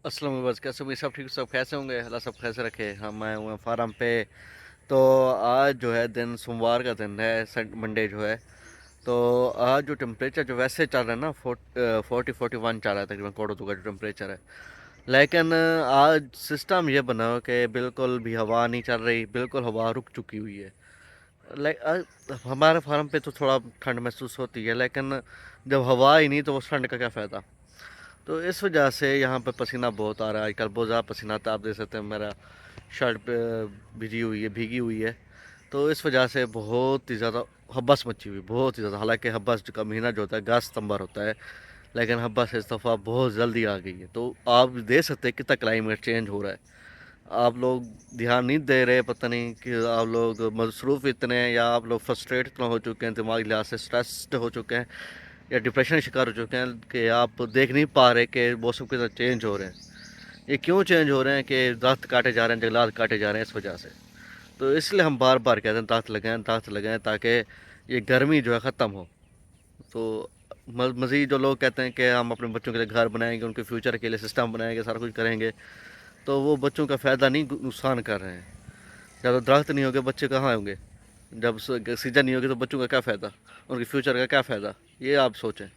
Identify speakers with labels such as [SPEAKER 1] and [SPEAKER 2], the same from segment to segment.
[SPEAKER 1] अस्सलाम वालेकुम, कैसे होंगे सब? ठीक, सब कैसे होंगे? अल्लाह सब कैसे रखे। हम आए हुए हैं फार्म पे। तो आज जो है दिन सोमवार का दिन है, मंडे जो है। तो आज जो टेम्परेचर जो वैसे चल रहा है ना, 40-41 चल रहा है तकरीबन कोडो का जो टेम्परेचर है। लेकिन आज सिस्टम ये बना हो कि बिल्कुल भी हवा नहीं चल रही, बिल्कुल हवा रुक चुकी हुई है। हमारे फार्म पे तो थोड़ा ठंड महसूस होती है, लेकिन जब हवा ही नहीं तो उस ठंड का क्या फ़ायदा। तो इस वजह से यहाँ पे पसीना बहुत आ रहा है आजकल, बहुत ज़्यादा पसीना आता है। आप देख सकते हैं मेरा शर्ट पे भीगी हुई है। तो इस वजह से बहुत ही ज़्यादा हब्बस मची हुई, बहुत ही ज़्यादा। हालांकि हब्बस का महीना जो होता है अगस्त सितंबर होता है, लेकिन हब्बस इस दफ़ा बहुत जल्दी आ गई है। तो आप देख सकते हैं कितना क्लाइमेट चेंज हो रहा है। आप लोग ध्यान नहीं दे रहे, पता नहीं कि आप लोग मसरूफ़ इतने हैं, या आप लोग फ्रस्ट्रेट इतना हो चुके हैं, दिमागी लिहाज से स्ट्रेस्ड हो चुके हैं, या डिप्रेशन का शिकार हो चुके हैं कि आप देख नहीं पा रहे कि मौसम के साथ चेंज हो रहे हैं। ये क्यों चेंज हो रहे हैं कि दरख्त काटे जा रहे हैं, जंगलात काटे जा रहे हैं, इस वजह से। तो इसलिए हम बार बार कहते हैं दरख्त लगाएं ताकि ये गर्मी जो है ख़त्म हो। तो मज़ीद जो लोग कहते हैं कि हम अपने बच्चों के लिए घर बनाएंगे, उनके फ्यूचर के लिए सिस्टम बनाएंगे, सारा कुछ करेंगे, तो वो बच्चों का फ़ायदा नहीं, नुकसान कर रहे हैं। जब दरख्त नहीं होंगे बच्चे कहाँ होंगे? जब सीजन नहीं होगी तो बच्चों का क्या फ़ायदा, उनके फ्यूचर का क्या फ़ायदा, ये आप सोचें।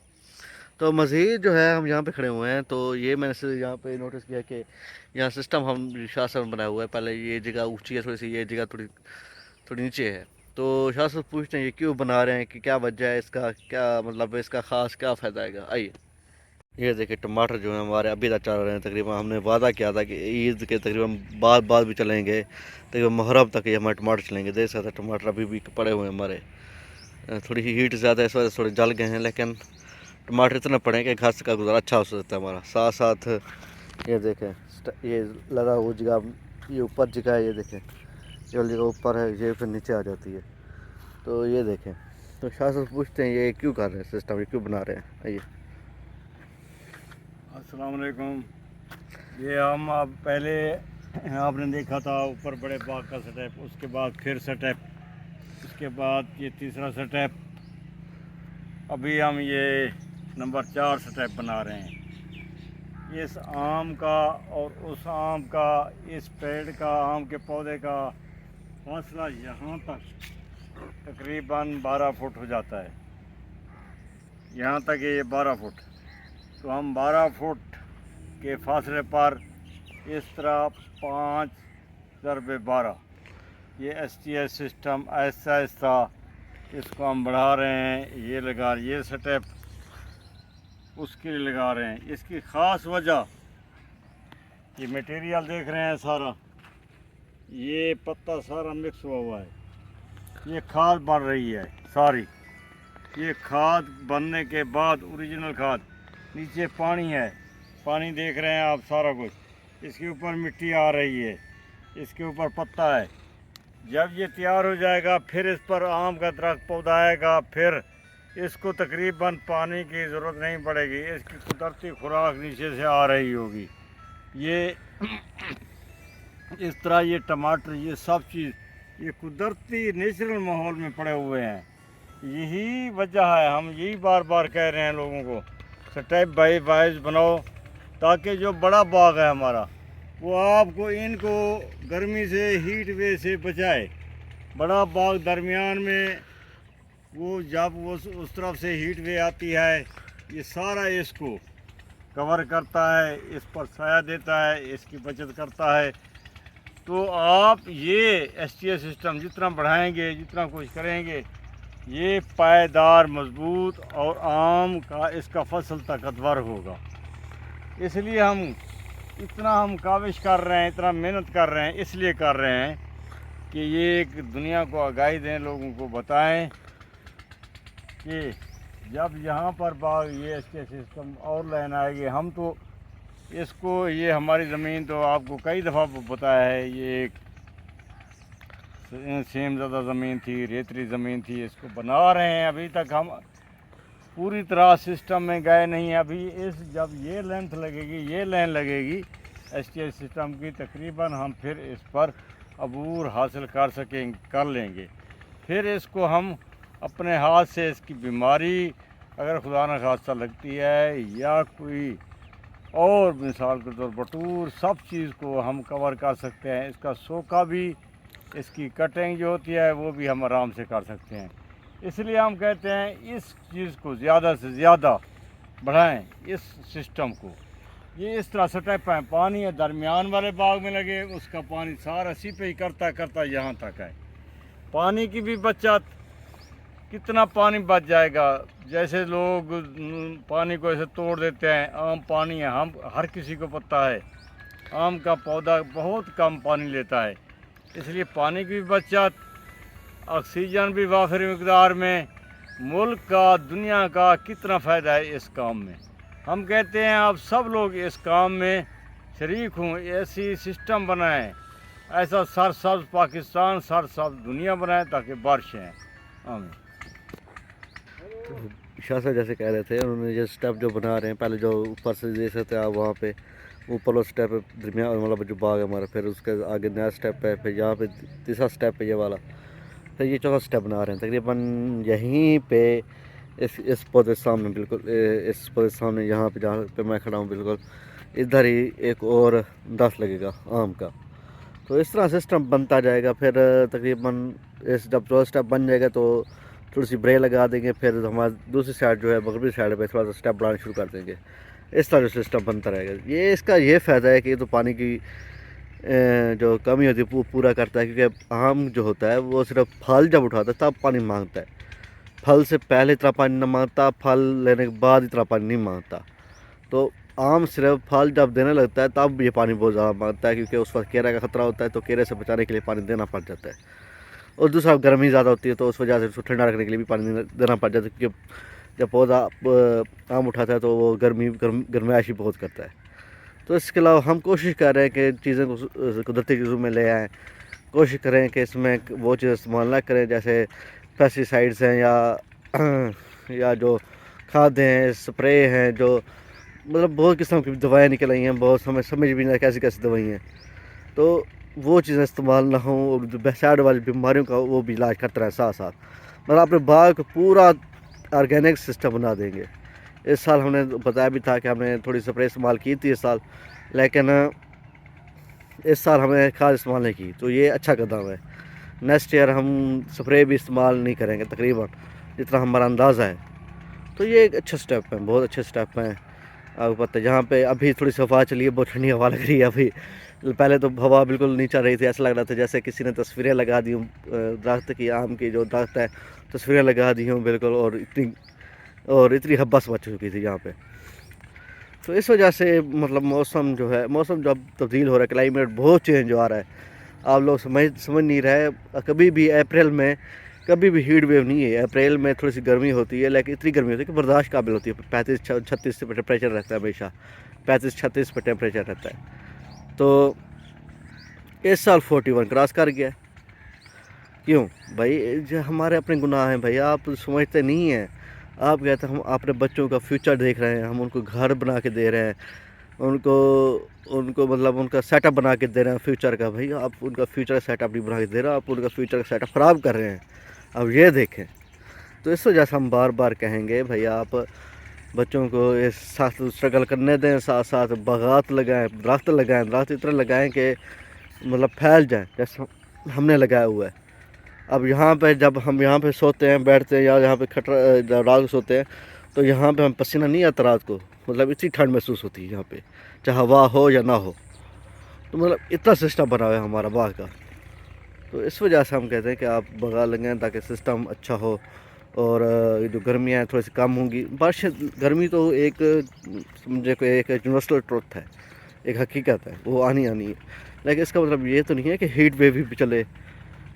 [SPEAKER 1] तो मज़ीद जो है हम यहाँ पे खड़े हुए हैं, तो ये मैंने से यहाँ पे नोटिस किया कि यहाँ सिस्टम हम शासन बनाया हुआ है। पहले ये जगह ऊंची है थोड़ी सी, ये जगह थोड़ी थोड़ी नीचे है। तो शासन पूछते हैं ये क्यों बना रहे हैं, कि क्या वजह है इसका, क्या मतलब इसका ख़ास क्या फ़ायदा आएगा। आइए, ये देखिए टमाटर जो है हमारे अभी तक चल रहे हैं। तकरीबन हमने वादा किया था कि ईद के तकरीबन बाद बाद भी चलेंगे, तकरीबन मुहर्रम तक ये हमारे टमाटर चलेंगे। देख सकते हैं टमाटर अभी भी पड़े हुए हैं हमारे। थोड़ी हीट ज़्यादा है, इस वजह से थोड़े जल गए हैं, लेकिन टमाटर इतना पड़े कि घर का गुजारा अच्छा हो सकता है हमारा। साथ साथ ये देखें, ये लगा हुआ जगह, ये ऊपर जगह है, ये देखें, ये वाली जगह ऊपर है, ये फिर नीचे आ जाती है। तो ये देखें, तो शासन पूछते हैं ये क्यों कर रहे हैं, सिस्टम ये क्यों बना रहे हैं। आइए।
[SPEAKER 2] अस्सलाम वालेकुम। ये हम अब पहले आपने देखा था ऊपर बड़े बाग का स्टेप, उसके बाद फिर स्टेप, उसके बाद ये तीसरा स्टेप, अभी हम ये नंबर 4 स्टेप बना रहे हैं। इस आम का और उस आम का, इस पेड़ का, आम के पौधे का फासला यहाँ तक तकरीबन 12 फुट हो जाता है। यहाँ तक ये 12 फुट। तो हम 12 फुट के फासले पर इस तरह 5 × 12 ये STS सिस्टम ऐसा ऐसा इसको हम बढ़ा रहे हैं। ये स्टेप उसके लिए लगा रहे हैं। इसकी ख़ास वजह, ये मटेरियल देख रहे हैं सारा, ये पत्ता सारा मिक्स हुआ है, ये खाद बन रही है सारी। ये खाद बनने के बाद ओरिजिनल खाद, नीचे पानी है, पानी देख रहे हैं आप सारा कुछ, इसके ऊपर मिट्टी आ रही है, इसके ऊपर पत्ता है। जब ये तैयार हो जाएगा फिर इस पर आम का दरख्त पौधा आएगा, फिर इसको तकरीबन पानी की ज़रूरत नहीं पड़ेगी, इसकी कुदरती खुराक नीचे से आ रही होगी। ये इस तरह ये टमाटर, ये सब चीज़ ये कुदरती नेचुरल माहौल में पड़े हुए हैं। यही वजह है, हम यही बार बार कह रहे हैं लोगों को स्टेप बाई वाइज बनाओ, ताकि जो बड़ा बाग है हमारा वो आपको इनको गर्मी से, हीट वेव से बचाए। बड़ा बाग दरमियान में, वो जब वो उस तरफ से हीट वेव आती है, ये सारा इसको कवर करता है, इस पर साया देता है, इसकी बचत करता है। तो आप ये STS सिस्टम जितना बढ़ाएंगे, जितना कुछ करेंगे, ये पायदार, मजबूत और आम का इसका फसल ताकतवर होगा। इसलिए हम काविश कर रहे हैं, इतना मेहनत कर रहे हैं, इसलिए कर रहे हैं कि ये एक दुनिया को आगाही दें, लोगों को बताएं कि जब यहाँ पर बाग ये STS सिस्टम और लाइन आएगी। हम तो इसको, ये हमारी ज़मीन तो आपको कई दफ़ा बताया है, ये एक सेम ज़्यादा ज़मीन थी, रेतली ज़मीन थी, इसको बना रहे हैं। अभी तक हम पूरी तरह सिस्टम में गए नहीं हैं। अभी जब ये लेंथ लगेगी, ये लाइन लगेगी STS सिस्टम की, तकरीबन हम फिर इस पर अबूर हासिल कर लेंगे। फिर इसको हम अपने हाथ से, इसकी बीमारी अगर खुदा न खास्ता लगती है या कोई और मिसाल के तौर पर टूर सब चीज़ को हम कवर कर सकते हैं। इसका सोखा भी, इसकी कटिंग जो होती है वो भी हम आराम से कर सकते हैं। इसलिए हम कहते हैं इस चीज़ को ज़्यादा से ज़्यादा बढ़ाएं, इस सिस्टम को। ये इस तरह स्टेप है, पानी है दरमियान वाले बाग में लगे, उसका पानी सारा इसी पे ही करता करता यहाँ तक है। पानी की भी बचत, कितना पानी बच जाएगा। जैसे लोग पानी को ऐसे तोड़ देते हैं, आम पानी है, हम हर किसी को पता है आम का पौधा बहुत कम पानी लेता है, इसलिए पानी की भी बचत, ऑक्सीजन भी वाफिर मकदार में। मुल्क का, दुनिया का कितना फ़ायदा है इस काम में। हम कहते हैं आप सब लोग इस काम में शरीक हों, ऐसी सिस्टम बनाएं, ऐसा सरसब्ज पाकिस्तान, सरसब्ज दुनिया बनाएं ताकि बारिशें हैं। आमीन।
[SPEAKER 1] शाह साहब जैसे कह रहे थे, उन्होंने ये स्टेप जो बना रहे हैं, पहले जो ऊपर से देख सकते हैं आप वहाँ पे ऊपर वो स्टेप है दरमियान, मतलब जो बाग है हमारा, फिर उसके आगे नया स्टेप है, फिर यहाँ पे तीसरा स्टेप है ये वाला, फिर ये चौथा स्टेप बना रहे हैं। तकरीबन यहीं पे इस पौधे सामने, बिल्कुल इस पौधे सामने, यहाँ पे जहाँ पे मैं खड़ा हूँ, बिल्कुल इधर ही एक और 10 लगेगा आम का। तो इस तरह सिस्टम बनता जाएगा। फिर तकरीबन इस जब चौथा स्टेप बन जाएगा तो थोड़ी सी ब्रेक लगा देंगे, फिर हमारी दूसरी साइड जो है मगरबी साइड पे थोड़ा सा स्टेप बढ़ाना शुरू कर देंगे। इस तरह जो सिस्टम बनता रहेगा। ये इसका ये फ़ायदा है कि ये तो पानी की जो कमी होती है वो पूरा करता है, क्योंकि आम जो होता है वो सिर्फ फल जब उठाता है तब पानी मांगता है, फल से पहले इतना पानी नहीं मांगता, फल लेने के बाद इतना पानी नहीं मांगता। तो आम सिर्फ फल जब देने लगता है तब ये पानी बहुत ज़्यादा मांगता है, क्योंकि उस वक्त केरे का ख़तरा होता है, तो केरे से बचाने के लिए पानी देना पड़ जाता है। और दूसरा गर्मी ज़्यादा होती है तो उस वजह से उसको ठंडा रखने के लिए भी पानी देना पड़ जाता है, क्योंकि जब पौधा आम उठाता है तो वो गर्माइश ही बहुत करता है। तो इसके अलावा हम कोशिश कर रहे हैं कि चीज़ें को कुदरती चीज़ों में ले आएँ, कोशिश करें कि इसमें वो चीज़ इस्तेमाल ना करें जैसे पेस्टिसाइड्स हैं या जो खाद हैं, स्प्रे हैं, जो मतलब बहुत किस्म की दवाएँ निकल आई हैं, बहुत हमें समझ भी नहीं कैसी कैसी दवाई हैं, तो वो चीज़ें इस्तेमाल ना हों, और जो साइड वाली बीमारियों का वो भी इलाज करते रहें साथ साथ। मतलब अपने बाग को पूरा ऑर्गेनिक सिस्टम बना देंगे। इस साल हमने बताया भी था कि हमने थोड़ी स्प्रे इस्तेमाल की थी इस साल, लेकिन इस साल हमने खाद इस्तेमाल नहीं की, तो ये अच्छा कदम है। नेक्स्ट ईयर हम स्प्रे भी इस्तेमाल नहीं करेंगे तकरीबन, जितना हमारा अंदाज़ा है। तो ये एक अच्छा स्टेप है, बहुत अच्छे स्टेप हैं। आपको पता है जहाँ पे अभी थोड़ी सी हवा चली है, बहुत ठंडी हवा लग रही है अभी। पहले तो हवा बिल्कुल नहीं चल रही थी, ऐसा लग रहा था जैसे किसी ने तस्वीरें लगा दी हूँ दरख्त की, आम की जो दरख्त है, तस्वीरें लगा दी हूँ बिल्कुल, और इतनी हब्बस मच चुकी थी यहाँ पे। तो इस वजह से मतलब मौसम जो है, मौसम जब तब्दील हो रहा है, क्लाइमेट बहुत चेंज हो रहा है, आप लोग समझ नहीं रहे। कभी भी अप्रैल में कभी भी हीट वेव नहीं है। अप्रैल में थोड़ी सी गर्मी होती है, लेकिन इतनी गर्मी होती है कि बर्दाश्त काबिल होती है। 35-36 पे टेम्परेचर रहता है, हमेशा 35-36 पे टेम्परेचर रहता है। तो इस साल 41 क्रॉस कर गया। क्यों भाई? जो हमारे अपने गुनाह हैं भाई, आप समझते नहीं हैं। आप कहते हैं हम अपने बच्चों का फ्यूचर देख रहे हैं, हम उनको घर बना के दे रहे हैं, उनको मतलब उनका सेटअप बना के दे रहे हैं फ्यूचर का। भाई आप उनका फ्यूचर सेटअप नहीं बना के दे रहे, आप उनका फ्यूचर का सेटअप ख़राब कर रहे हैं। अब ये देखें। तो इस वजह से हम बार बार कहेंगे भाई आप बच्चों को इस साथ स्ट्रगल करने दें, साथ साथ बागात लगाएं, दरख्त इतने लगाएं कि मतलब फैल जाएं जैसे हमने लगाया हुआ है। अब यहाँ पे जब हम यहाँ पे सोते हैं, बैठते हैं, या यहाँ पे रात को सोते हैं, तो यहाँ पे हम पसीना नहीं आता रात को, मतलब इतनी ठंड महसूस होती है यहाँ पे, चाहे हवा हो या ना हो। तो मतलब इतना सिस्टम बना हुआ है हमारा बाग का। तो इस वजह से हम कहते हैं कि आप बागात लगाएं ताकि सिस्टम अच्छा हो, और जो गर्मियाँ हैं थोड़ी सी कम होंगी। बारिश गर्मी तो एक समझे को एक यूनिवर्सल ट्रुथ है, एक हकीकत है, वो आनी है। लेकिन इसका मतलब ये तो नहीं है कि हीट वेव भी चले,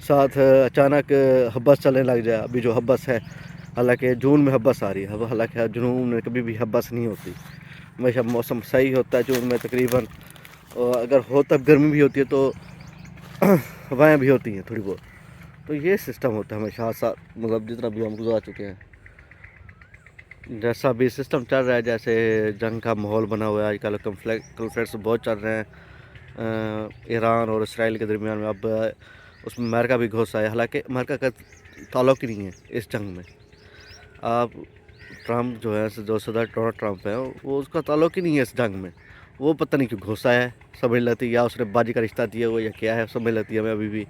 [SPEAKER 1] साथ अचानक हब्बस चलने लग जाए। अभी जो हब्बस है, हालांकि जून में हब्बस आ रही है, हालांकि जून में कभी भी हब्बस नहीं होती, हमेशा मौसम सही होता है जून में तकरीबन। और अगर हो तब गर्मी भी होती है, तो हवाएं भी होती हैं थोड़ी बहुत। तो ये सिस्टम होता है हमेशा साथ, मतलब जितना भी हम गुजार चुके हैं। जैसा भी सिस्टम चल रहा है, जैसे जंग का माहौल बना हुआ है आजकल, कन्फ्लिक्ट्स बहुत चल रहे हैं ईरान और इसराइल के दरमियान में। अब उसमें अमेरिका भी घुस आया, हालांकि अमेरिका का ताल्लुक ही नहीं है इस जंग में। आप ٹرمپ جو ہے جو صدر ڈونلڈ ٹرمپ ہے وہ اس کا تعلق ہی نہیں ہے اس جنگ میں. وہ پتہ نہیں کیوں گھسا ہے سمجھ لیتی, یا اس نے باجی کا رشتہ دیا وہ یا کیا ہے سمجھ لیتی ہے. ہمیں ابھی بھی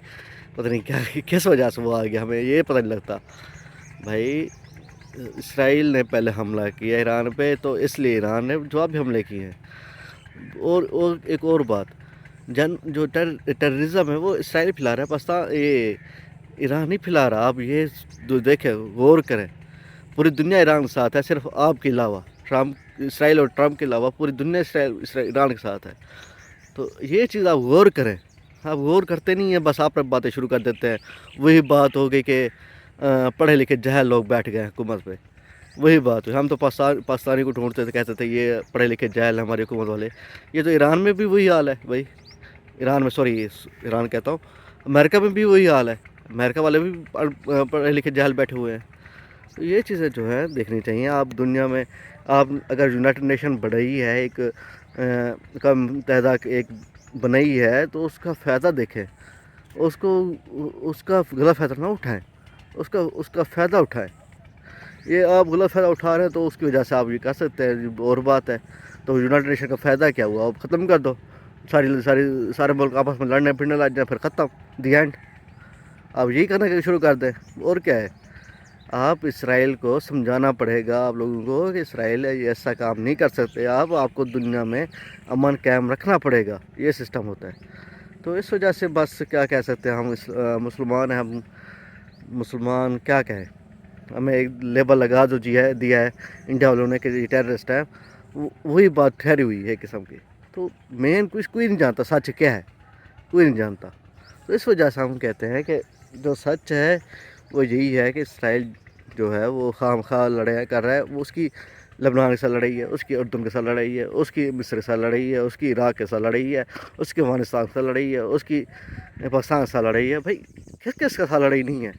[SPEAKER 1] پتہ نہیں کیا کس وجہ سے وہ آ گیا, ہمیں یہ پتہ نہیں لگتا. بھائی اسرائیل نے پہلے حملہ کیا ایران پہ, تو اس لیے ایران نے جواب بھی حملے کیے ہیں. اور ایک اور بات, جو ٹیررزم ہے وہ اسرائیل پھیلا رہا ہے, پاکستان یہ ایران نہیں پھیلا رہا. آپ یہ دیکھیں, غور کریں, پوری دنیا ایران کے ساتھ ہے, صرف آپ کے علاوہ, اسرائیل اور ٹرمپ کے علاوہ پوری دنیا ایران کے ساتھ ہے. تو یہ چیز آپ غور کریں. آپ غور کرتے نہیں ہیں, بس آپ باتیں شروع کر دیتے ہیں. وہی بات ہو گئی کہ پڑھے لکھے جاہل لوگ بیٹھ گئے حکومت پہ. وہی بات ہوئی, ہم تو پاکستانی کو ڈھونڈتے تھے, کہتے تھے یہ پڑھے لکھے جاہل ہیں ہماری حکومت والے. یہ تو ایران میں بھی وہی حال ہے بھائی. ایران میں ایران کہتا ہوں, امریکہ میں بھی وہی حال ہے. امریکہ والے بھی پڑھے لکھے جاہل بیٹھے ہوئے ہیں. تو یہ چیزیں جو ہے دیکھنی چاہیے. آپ دنیا میں آپ اگر یونائٹڈ نیشن بڑھائی ہے, ایک اقوام متحدہ ایک بنائی ہے, تو اس کا فائدہ دیکھیں. اس کا غلط فائدہ نہ اٹھائیں, اس کا فائدہ اٹھائیں. یہ آپ غلط فائدہ اٹھا رہے ہیں تو اس کی وجہ سے آپ یہ کر سکتے ہیں, اور بات ہے. تو یونائٹڈ نیشن کا فائدہ کیا ہوا, آپ ختم کر دو. سارے ملک آپس میں لڑنے پھرنے لگ جائیں, پھر ختم, دی اینڈ. آپ یہی کرنا شروع کر دیں. اور کیا ہے, آپ اسرائیل کو سمجھانا پڑے گا آپ لوگوں کو کہ اسرائیل ایسا کام نہیں کر سکتے. آپ کو دنیا میں امن قائم رکھنا پڑے گا. یہ سسٹم ہوتا ہے. تو اس وجہ سے بس کیا کہہ سکتے ہیں, ہم مسلمان ہیں. ہم مسلمان کیا کہیں, ہمیں ایک لیبل لگا جو دیا ہے انڈیا والوں نے کہ یہ ٹیررسٹ ہے, وہی بات ٹھہری ہوئی ہے قسم کی. تو مین کوئی نہیں جانتا سچ کیا ہے, کوئی نہیں جانتا. تو اس وجہ سے ہم کہتے ہیں کہ جو سچ ہے وہ یہی ہے کہ اسرائیل جو ہے وہ خام خواہ لڑائی کر رہا ہے. وہ اس کی لبنان کے ساتھ لڑائی ہے, اس کی اردن کے ساتھ لڑائی ہے, اس کی مصر کے ساتھ لڑائی ہے, اس کی عراق کے ساتھ لڑائی ہے, اس کی افغانستان کے ساتھ لڑائی ہے, اس کی پاکستان کے ساتھ لڑائی ہے. بھائی کس کے ساتھ لڑائی نہیں ہے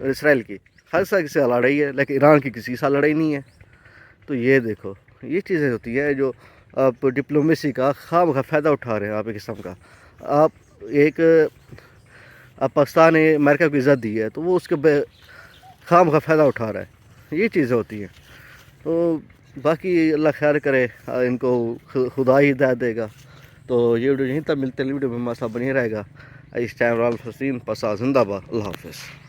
[SPEAKER 1] اسرائیل کی؟ ہر ساتھ کسی سے لڑائی ہے, لیکن ایران کی کسی کے ساتھ لڑائی نہیں ہے. تو یہ دیکھو, یہ چیزیں ہوتی ہیں جو آپ ڈپلومیسی کا خواہ فائدہ اٹھا رہے ہیں. آپ ایک قسم کا آپ پاکستان نے امریکہ کو عزت دی ہے, تو وہ اس کے خواہ فائدہ اٹھا رہا ہے. یہ چیزیں ہوتی ہیں. تو باقی اللہ خیر کرے, ان کو خدا ہی ہدایت دے گا. تو یہ ویڈیو یہیں تک ملتے ہیں, ویڈیو میں ہمارا ساتھ بنی رہے گا. اس ٹائم رال فسین پسا زندہ باد. اللہ حافظ.